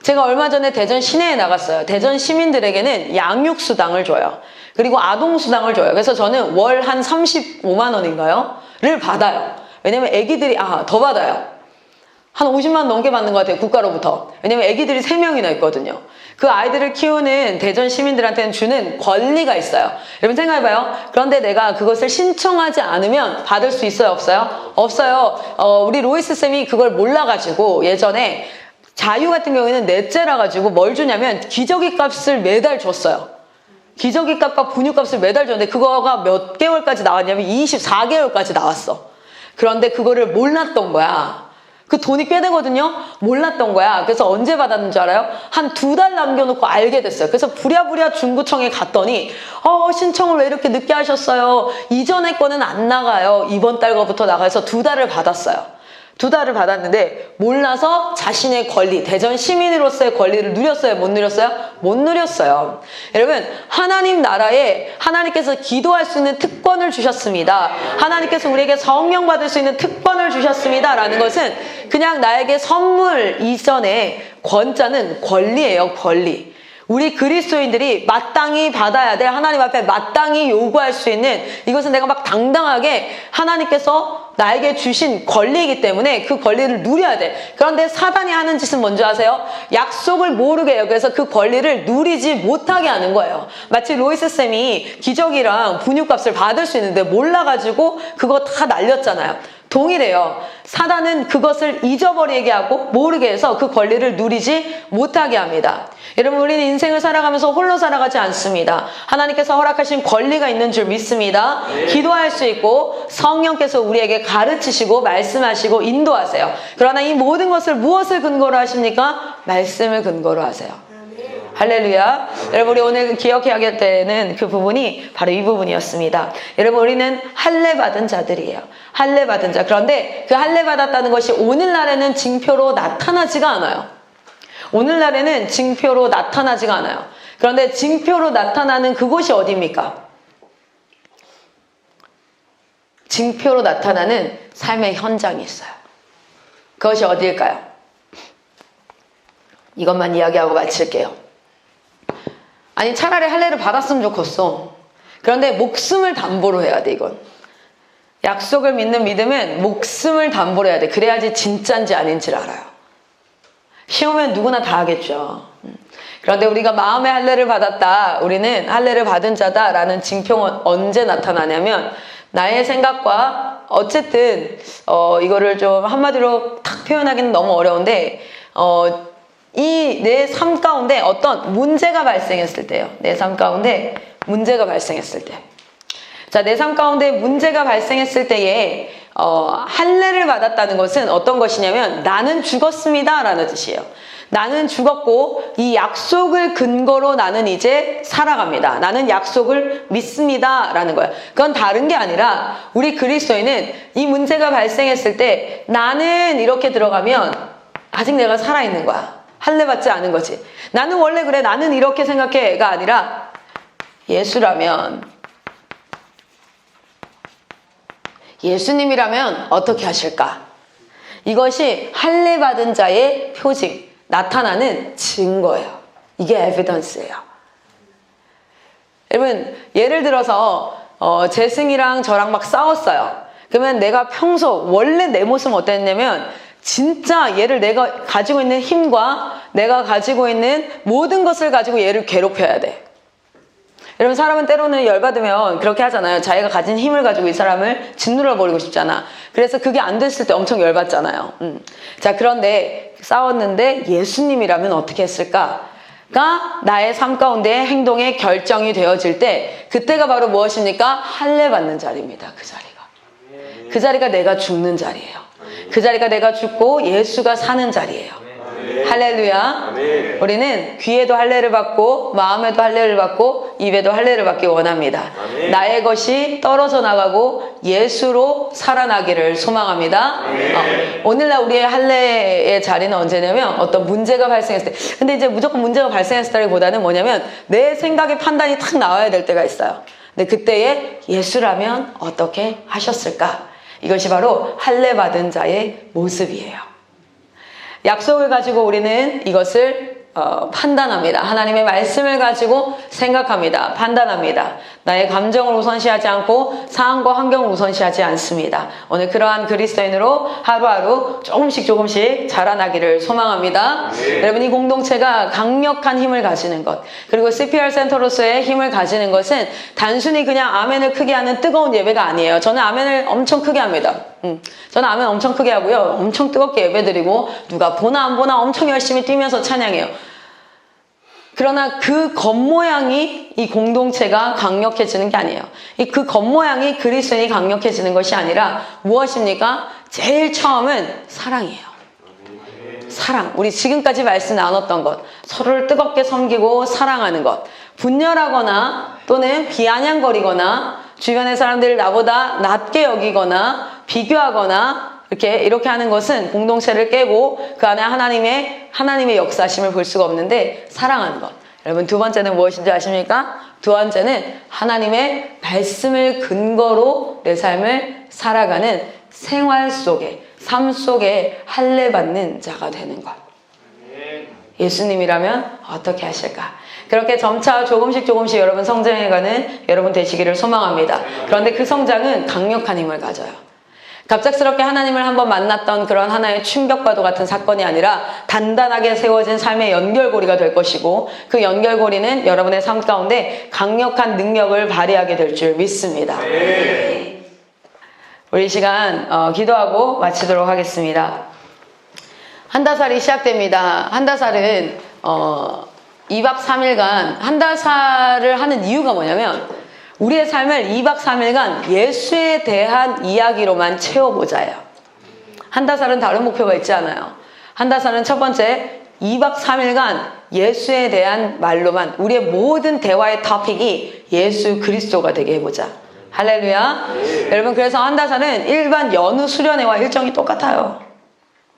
제가 얼마 전에 대전 시내에 나갔어요. 대전 시민들에게는 양육수당을 줘요. 그리고 아동수당을 줘요. 그래서 저는 월 한 35만 원인가요? 를 받아요. 왜냐면 애기들이, 더 받아요. 한 50만 원 넘게 받는 것 같아요. 국가로부터. 왜냐면 애기들이 3명이나 있거든요. 그 아이들을 키우는 대전 시민들한테는 주는 권리가 있어요. 여러분 생각해봐요. 그런데 내가 그것을 신청하지 않으면 받을 수 있어요? 없어요? 없어요. 우리 로이스 쌤이 그걸 몰라가지고 예전에 자유 같은 경우에는 넷째라 가지고 뭘 주냐면 기저귀 값을 매달 줬어요. 기저귀 값과 분유값을 매달 줬는데 그거가 몇 개월까지 나왔냐면 24개월까지 나왔어. 그런데 그거를 몰랐던 거야. 그 돈이 꽤 되거든요. 몰랐던 거야. 그래서 언제 받았는 줄 알아요? 한 2달 남겨놓고 알게 됐어요. 그래서 부랴부랴 중구청에 갔더니 신청을 왜 이렇게 늦게 하셨어요? 이전에 거는 안 나가요. 이번 달 거부터 나가서 2달을 받았어요. 2달을 받았는데 몰라서 자신의 권리, 대전 시민으로서의 권리를 누렸어요? 못 누렸어요? 못 누렸어요. 여러분, 하나님 나라에 하나님께서 기도할 수 있는 특권을 주셨습니다. 하나님께서 우리에게 성령 받을 수 있는 특권을 주셨습니다. 라는 것은 그냥 나에게 선물 이전에 권자는 권리예요. 권리. 우리 그리스도인들이 마땅히 받아야 될, 하나님 앞에 마땅히 요구할 수 있는, 이것은 내가 막 당당하게 하나님께서 나에게 주신 권리이기 때문에 그 권리를 누려야 돼. 그런데 사단이 하는 짓은 뭔지 아세요? 약속을 모르게 해요. 그래서 그 권리를 누리지 못하게 하는 거예요. 마치 로이스 쌤이 기저귀랑 분유값을 받을 수 있는데 몰라가지고 그거 다 날렸잖아요. 동일해요. 사단은 그것을 잊어버리게 하고 모르게 해서 그 권리를 누리지 못하게 합니다. 여러분, 우리는 인생을 살아가면서 홀로 살아가지 않습니다. 하나님께서 허락하신 권리가 있는 줄 믿습니다. 기도할 수 있고 성령께서 우리에게 가르치시고 말씀하시고 인도하세요. 그러나 이 모든 것을 무엇을 근거로 하십니까? 말씀을 근거로 하세요. 할렐루야. 여러분, 우리 오늘 기억해야 되는 그 부분이 바로 이 부분이었습니다. 여러분, 우리는 할례 받은 자들이에요. 할례 받은 자. 그런데 그 할례 받았다는 것이 오늘날에는 징표로 나타나지가 않아요. 오늘날에는 징표로 나타나지가 않아요. 그런데 징표로 나타나는 그곳이 어디입니까? 징표로 나타나는 삶의 현장이 있어요. 그것이 어디일까요? 이것만 이야기하고 마칠게요. 아니, 차라리 할례를 받았으면 좋겠어. 그런데 목숨을 담보로 해야 돼, 이건. 약속을 믿는 믿음은 목숨을 담보로 해야 돼. 그래야지 진짜인지 아닌지를 알아요. 쉬우면 누구나 다 하겠죠. 그런데 우리가 마음의 할례를 받았다, 우리는 할례를 받은 자다라는 징표는 언제 나타나냐면, 나의 생각과 어쨌든 이거를 좀 한마디로 탁 표현하기는 너무 어려운데 이 내 삶 가운데 어떤 문제가 발생했을 때요. 내 삶 가운데 문제가 발생했을 때. 자, 내 삶 가운데 문제가 발생했을 때에 할례를 받았다는 것은 어떤 것이냐면 나는 죽었습니다 라는 뜻이에요. 나는 죽었고 이 약속을 근거로 나는 이제 살아갑니다. 나는 약속을 믿습니다 라는 거예요. 그건 다른 게 아니라 우리 그리스도인은 이 문제가 발생했을 때 나는 이렇게 들어가면 아직 내가 살아있는 거야. 할례 받지 않은 거지. 나는 원래 그래, 나는 이렇게 생각해가 아니라 예수라면, 예수님이라면 어떻게 하실까? 이것이 할례 받은 자의 표징, 나타나는 증거예요. 이게 에비던스예요. 여러분, 예를 들어서 재승이랑 저랑 막 싸웠어요. 그러면 내가 평소 원래 내 모습은 어땠냐면 진짜 얘를 내가 가지고 있는 힘과 내가 가지고 있는 모든 것을 가지고 얘를 괴롭혀야 돼. 여러분, 사람은 때로는 열받으면 그렇게 하잖아요. 자기가 가진 힘을 가지고 이 사람을 짓눌러 버리고 싶잖아. 그래서 그게 안 됐을 때 엄청 열받잖아요. 자, 그런데 싸웠는데 예수님이라면 어떻게 했을까? 가 나의 삶 가운데 행동의 결정이 되어질 때 그때가 바로 무엇입니까? 할례 받는 자리입니다. 그 자리가 내가 죽는 자리예요. 그 자리가 내가 죽고 예수가 사는 자리예요. 할렐루야. 우리는 귀에도 할례를 받고 마음에도 할례를 받고 입에도 할례를 받기 원합니다. 나의 것이 떨어져 나가고 예수로 살아나기를 소망합니다. 오늘날 우리의 할례의 자리는 언제냐면 어떤 문제가 발생했을 때, 근데 이제 무조건 문제가 발생했을 때보다는 뭐냐면 내 생각의 판단이 탁 나와야 될 때가 있어요. 근데 그때에 예수라면 어떻게 하셨을까? 이것이 바로 할례 받은 자의 모습이에요. 약속을 가지고 우리는 이것을 판단합니다. 하나님의 말씀을 가지고 생각합니다. 판단합니다. 나의 감정을 우선시하지 않고 상황과 환경을 우선시하지 않습니다. 오늘 그러한 그리스도인으로 하루하루 조금씩 자라나기를 소망합니다. 여러분, 이 공동체가 강력한 힘을 가지는 것, 그리고 CPR 센터로서의 힘을 가지는 것은 단순히 그냥 아멘을 크게 하는 뜨거운 예배가 아니에요. 저는 아멘을 엄청 크게 합니다. 저는 아멘 엄청 크게 하고요. 엄청 뜨겁게 예배드리고 누가 보나 안 보나 엄청 열심히 뛰면서 찬양해요. 그러나 그 겉모양이 이 공동체가 강력해지는 게 아니에요. 그 겉모양이 그리스도인이 강력해지는 것이 아니라 무엇입니까? 제일 처음은 사랑이에요. 사랑. 우리 지금까지 말씀 나눴던 것. 서로를 뜨겁게 섬기고 사랑하는 것. 분열하거나 또는 비아냥거리거나 주변의 사람들을 나보다 낮게 여기거나 비교하거나 이렇게 하는 것은 공동체를 깨고 그 안에 하나님의 역사심을 볼 수가 없는데, 사랑하는 것. 여러분, 두 번째는 무엇인지 아십니까? 두 번째는 하나님의 말씀을 근거로 내 삶을 살아가는 생활 속에, 삶 속에 할례 받는 자가 되는 것. 예수님이라면 어떻게 하실까? 그렇게 점차 조금씩 여러분 성장해가는 여러분 되시기를 소망합니다. 그런데 그 성장은 강력한 힘을 가져요. 갑작스럽게 하나님을 한번 만났던 그런 하나의 충격과도 같은 사건이 아니라 단단하게 세워진 삶의 연결고리가 될 것이고, 그 연결고리는 여러분의 삶 가운데 강력한 능력을 발휘하게 될 줄 믿습니다. 우리 이 시간 기도하고 마치도록 하겠습니다. 한다살이 시작됩니다. 한다살은 2박 3일간 한다살을 하는 이유가 뭐냐면 우리의 삶을 2박 3일간 예수에 대한 이야기로만 채워보자예요. 한다살은 다른 목표가 있지 않아요. 한다살은 첫 번째, 2박 3일간 예수에 대한 말로만, 우리의 모든 대화의 토픽이 예수 그리스도가 되게 해보자. 할렐루야. 여러분, 그래서 한다살은 일반 연휴 수련회와 일정이 똑같아요.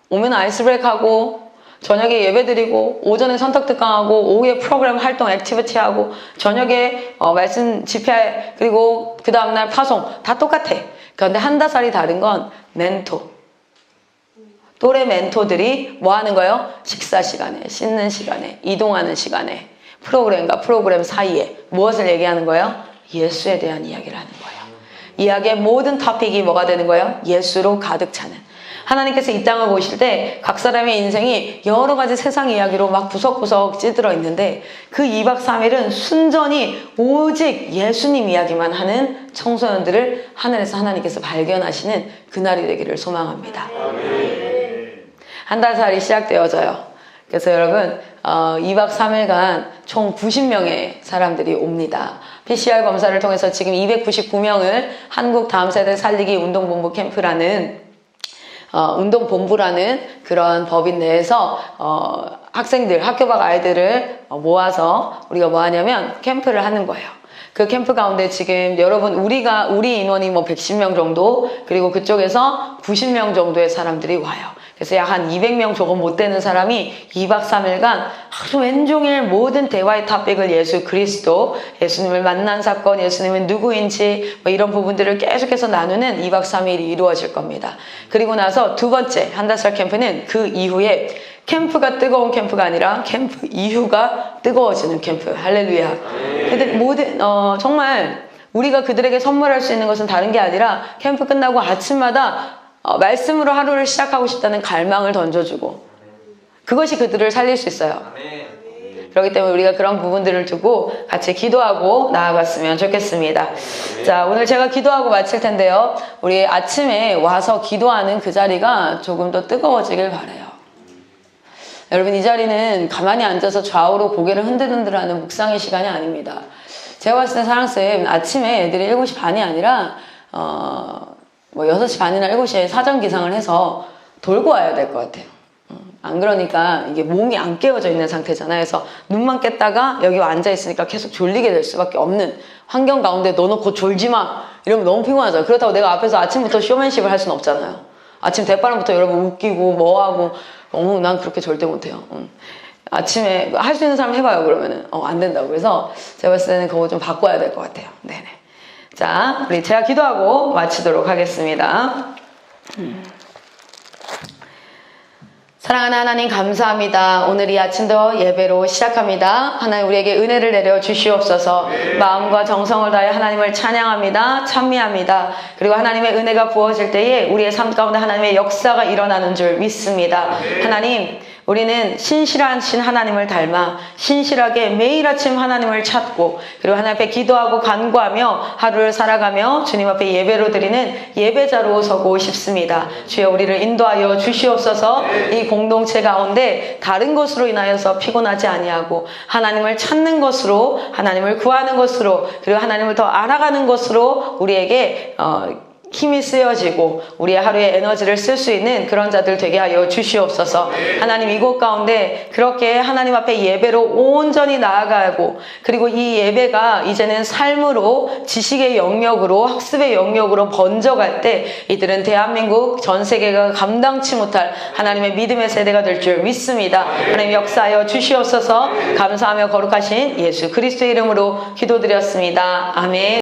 오면 아이스브레이크하고 저녁에 예배드리고 오전에 선택특강하고 오후에 프로그램 활동 액티비티하고 저녁에 말씀 집회, 그리고 그 다음날 파송 다 똑같아. 그런데 한다살이 다른 건 멘토, 또래 멘토들이 뭐 하는 거예요? 식사 시간에, 씻는 시간에, 이동하는 시간에, 프로그램과 프로그램 사이에 무엇을 얘기하는 거예요? 예수에 대한 이야기를 하는 거예요. 이야기의 모든 토픽이 뭐가 되는 거예요? 예수로 가득 차는. 하나님께서 이 땅을 보실 때 각 사람의 인생이 여러 가지 세상 이야기로 막 구석구석 찌들어 있는데, 그 2박 3일은 순전히 오직 예수님 이야기만 하는 청소년들을 하늘에서 하나님께서 발견하시는 그날이 되기를 소망합니다. 한달살이 시작되어져요. 그래서 여러분, 2박 3일간 총 90명의 사람들이 옵니다. PCR 검사를 통해서 지금 299명을 한국 다음 세대 살리기 운동본부 캠프라는 운동본부라는 그런 법인 내에서 학생들, 학교 밖 아이들을 모아서 우리가 뭐 하냐면 캠프를 하는 거예요. 그 캠프 가운데 지금 여러분, 우리 인원이 뭐 110명 정도, 그리고 그쪽에서 90명 정도의 사람들이 와요. 그래서 약 한 200명 조금 못 되는 사람이 2박 3일간 하루 왼종일 모든 대화의 토픽을 예수 그리스도, 예수님을 만난 사건, 예수님은 누구인지 뭐 이런 부분들을 계속해서 나누는 2박 3일이 이루어질 겁니다. 그리고 나서 두 번째 한달살 캠프는 그 이후에 캠프가 뜨거운 캠프가 아니라 캠프 이후가 뜨거워지는 캠프. 할렐루야. 근데 정말 우리가 그들에게 선물할 수 있는 것은 다른 게 아니라 캠프 끝나고 아침마다 말씀으로 하루를 시작하고 싶다는 갈망을 던져주고 그것이 그들을 살릴 수 있어요. 그렇기 때문에 우리가 그런 부분들을 두고 같이 기도하고 나아갔으면 좋겠습니다. 자, 오늘 제가 기도하고 마칠 텐데요. 우리 아침에 와서 기도하는 그 자리가 조금 더 뜨거워지길 바라요. 여러분, 이 자리는 가만히 앉아서 좌우로 고개를 흔들흔들하는 묵상의 시간이 아닙니다. 제가 봤을 때 사랑쌤, 아침에 애들이 7시 반이 아니라 6시 반이나 7시에 사전 기상을 해서 돌고 와야 될 것 같아요. 안 그러니까 이게 몸이 안 깨어져 있는 상태잖아요. 그래서 눈만 깼다가 여기 앉아 있으니까 계속 졸리게 될 수밖에 없는 환경 가운데 너는 곧 졸지 마 이러면 너무 피곤하잖아요. 그렇다고 내가 앞에서 아침부터 쇼맨십을 할 수는 없잖아요. 아침 대바람부터 여러분 웃기고 뭐하고 난 그렇게 절대 못해요. 아침에 할 수 있는 사람 해봐요. 그러면은 안 된다고. 그래서 제가 봤을 때는 그거 좀 바꿔야 될 것 같아요. 네네. 자, 우리 제가 기도하고 마치도록 하겠습니다. 사랑하는 하나님 감사합니다. 오늘 이 아침도 예배로 시작합니다. 하나님 우리에게 은혜를 내려 주시옵소서. 마음과 정성을 다해 하나님을 찬양합니다. 찬미합니다. 그리고 하나님의 은혜가 부어질 때에 우리의 삶 가운데 하나님의 역사가 일어나는 줄 믿습니다. 하나님, 우리는 신실하신 하나님을 닮아 신실하게 매일 아침 하나님을 찾고 그리고 하나님 앞에 기도하고 간구하며 하루를 살아가며 주님 앞에 예배로 드리는 예배자로 서고 싶습니다. 주여 우리를 인도하여 주시옵소서. 이 공동체 가운데 다른 것으로 인하여서 피곤하지 아니하고 하나님을 찾는 것으로 하나님을 구하는 것으로 그리고 하나님을 더 알아가는 것으로 우리에게 힘이 쓰여지고 우리의 하루의 에너지를 쓸 수 있는 그런 자들 되게 하여 주시옵소서. 하나님 이곳 가운데 그렇게 하나님 앞에 예배로 온전히 나아가고 그리고 이 예배가 이제는 삶으로 지식의 영역으로 학습의 영역으로 번져갈 때 이들은 대한민국 전 세계가 감당치 못할 하나님의 믿음의 세대가 될 줄 믿습니다. 하나님 역사하여 주시옵소서. 감사하며 거룩하신 예수 그리스도의 이름으로 기도드렸습니다. 아멘.